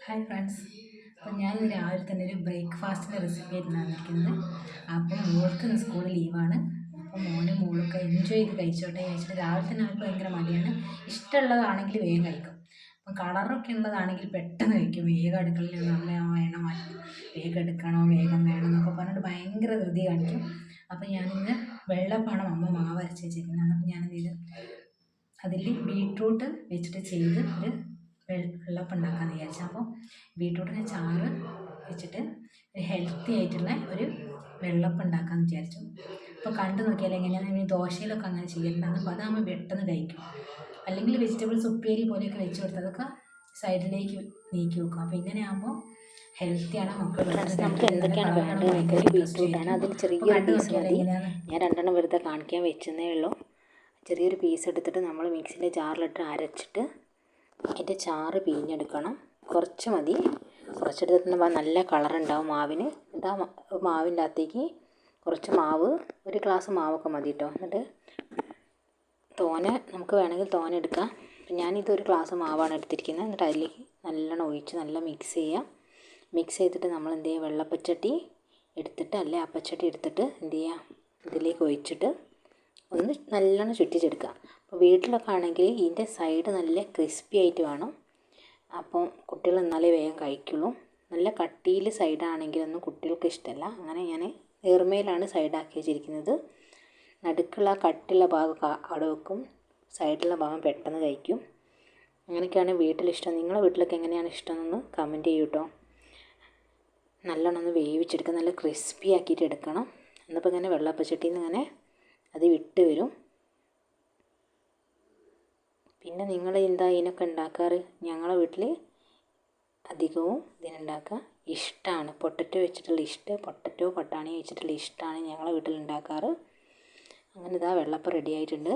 Hi friends. അപ്പോൾ ഞാൻ രാവിലെ തന്നെ ഒരു ബ്രേക്ക്ഫാസ്റ്റിൻ്റെ റെസിപ്പി ആയിട്ടാണ് വന്നിരിക്കുന്നത്. അപ്പം മോൾക്ക് ഇന്ന് സ്കൂൾ ലീവാണ്. അപ്പോൾ മോളൊക്കെ എൻജോയ് ചെയ്ത് കഴിച്ചോട്ടെ കഴിച്ചിട്ട് രാവിലെ തന്നെ അവർക്ക് ഭയങ്കര മടിയാണ്. ഇഷ്ടമുള്ളതാണെങ്കിൽ വേഗം കഴിക്കും. അപ്പം കളറൊക്കെ ഉള്ളതാണെങ്കിൽ പെട്ടെന്ന് കഴിക്കും. വേഗം അടുക്കളയിൽ നമ്മൾ വേണം വേഗം എടുക്കണോ വേഗം വേണം എന്നൊക്കെ പറഞ്ഞിട്ട് ഭയങ്കര ധൃതി കാണിക്കും. അപ്പോൾ ഞാനിന്ന് വെള്ളപ്പാണ് അമ്മ മാവ് അരച്ച് വെച്ചിരിക്കുന്നത്. അപ്പോൾ ഞാനെന്ത് അതിൽ ബീട്രൂട്ട് വെച്ചിട്ട് ചെയ്ത് ഒരു വെള്ളപ്പം ഉണ്ടാക്കാമെന്ന് വിചാരിച്ചു. അപ്പോൾ ബീട്രൂട്ടിനെ ചാറ് വെച്ചിട്ട് ഒരു ഹെൽത്തി ആയിട്ടുള്ള ഒരു വെള്ളപ്പം ഉണ്ടാക്കാമെന്ന് വിചാരിച്ചു. അപ്പോൾ കണ്ടു നോക്കിയാൽ എങ്ങനെയാണ് ദോശയിലൊക്കെ അങ്ങനെ ചെയ്യലുണ്ടാകും. അപ്പോൾ അതാകുമ്പോൾ പെട്ടെന്ന് കഴിക്കും. അല്ലെങ്കിൽ വെജിറ്റബിൾസ് ഉപ്പേരി പോലെയൊക്കെ വെച്ച് കൊടുത്തതൊക്കെ സൈഡിലേക്ക് നീക്കി വെക്കും. അപ്പോൾ ഇങ്ങനെ ആകുമ്പോൾ ഹെൽത്തിയാണ്. നമുക്ക് എന്തൊക്കെയാണ് വേണ്ടത്? ബീറ്റ്റൂട്ടാണ്, അതിൽ ചെറിയൊരു പീസ് മതി. ഞാൻ 2 വെറുതെ കാണിക്കാൻ വെച്ചെന്നേ ഉള്ളൂ. ചെറിയൊരു പീസ് എടുത്തിട്ട് നമ്മൾ മിക്സിൻ്റെ ജാറിലിട്ട് അരച്ചിട്ട് അതിൻ്റെ ചാറ് പിഴിഞ്ഞെടുക്കണം. കുറച്ച് മതി. കുറച്ചെടുത്തിട്ട് നല്ല കളറുണ്ടാവും മാവിന്. എന്നിട്ട് ആ മാവിൻ്റെ അകത്തേക്ക് കുറച്ച് മാവ്, ഒരു ഗ്ലാസ് മാവൊക്കെ മതി കേട്ടോ. എന്നിട്ട് നമുക്ക് വേണമെങ്കിൽ തോനെ എടുക്കാം. ഞാനിത് ഒരു ഗ്ലാസ് മാവാണ് എടുത്തിരിക്കുന്നത്. എന്നിട്ട് അതിലേക്ക് നല്ലോണം ഒഴിച്ച് നല്ല മിക്സ് ചെയ്യാം. മിക്സ് ചെയ്തിട്ട് നമ്മൾ എന്ത് ചെയ്യുക, വെള്ളപ്പച്ചട്ടി എടുത്തിട്ട് അല്ലെ അപ്പച്ചട്ടി എടുത്തിട്ട് എന്ത് ചെയ്യുക, ഇതിലേക്ക് ഒഴിച്ചിട്ട് ഒന്ന് നല്ലോണം ചുറ്റിച്ചെടുക്കുക. അപ്പോൾ വീട്ടിലൊക്കെ ആണെങ്കിൽ ഇതിൻ്റെ സൈഡ് നല്ല ക്രിസ്പി ആയിട്ട് വേണം. അപ്പം കുട്ടികൾ എന്നാലേ വേഗം കഴിക്കുള്ളൂ. നല്ല കട്ടിയിൽ സൈഡാണെങ്കിലൊന്നും കുട്ടികൾക്ക് ഇഷ്ടമല്ല. അങ്ങനെ ഞാൻ നേർമയിലാണ് സൈഡാക്കി വെച്ചിരിക്കുന്നത്. നടുക്കുള്ള കട്ടിയുള്ള ഭാഗമൊക്കെ അവിടെ വെക്കും, സൈഡിലുള്ള ഭാഗം പെട്ടെന്ന് കഴിക്കും. അങ്ങനെയൊക്കെയാണ് വീട്ടിലിഷ്ടം. നിങ്ങളുടെ വീട്ടിലൊക്കെ എങ്ങനെയാണ് ഇഷ്ടമെന്നൊന്ന് കമൻറ്റ് ചെയ്യൂ കേട്ടോ. നല്ലോണം ഒന്ന് വേവിച്ചെടുക്കുക, നല്ല ക്രിസ്പി ആക്കിയിട്ട് എടുക്കണം. എന്നിപ്പോൾ ഇങ്ങനെ വെള്ളപ്പച്ചട്ടിയിൽ നിന്ന് ഇങ്ങനെ അത് വിട്ട് വരും. പിന്നെ നിങ്ങൾ എന്താ ഇതിനൊക്കെ ഉണ്ടാക്കാറ്? ഞങ്ങളുടെ വീട്ടിൽ അധികവും ഇതിനുണ്ടാക്കുക ഇഷ്ടമാണ്. പൊട്ടറ്റോ വെച്ചിട്ടുള്ള പൊട്ടറ്റോ പട്ടാണി വെച്ചിട്ടുള്ള ഇഷ്ടമാണ് ഞങ്ങളുടെ വീട്ടിൽ ഉണ്ടാക്കാറ്. അങ്ങനെ ഇതാ വെള്ളപ്പം റെഡി ആയിട്ടുണ്ട്.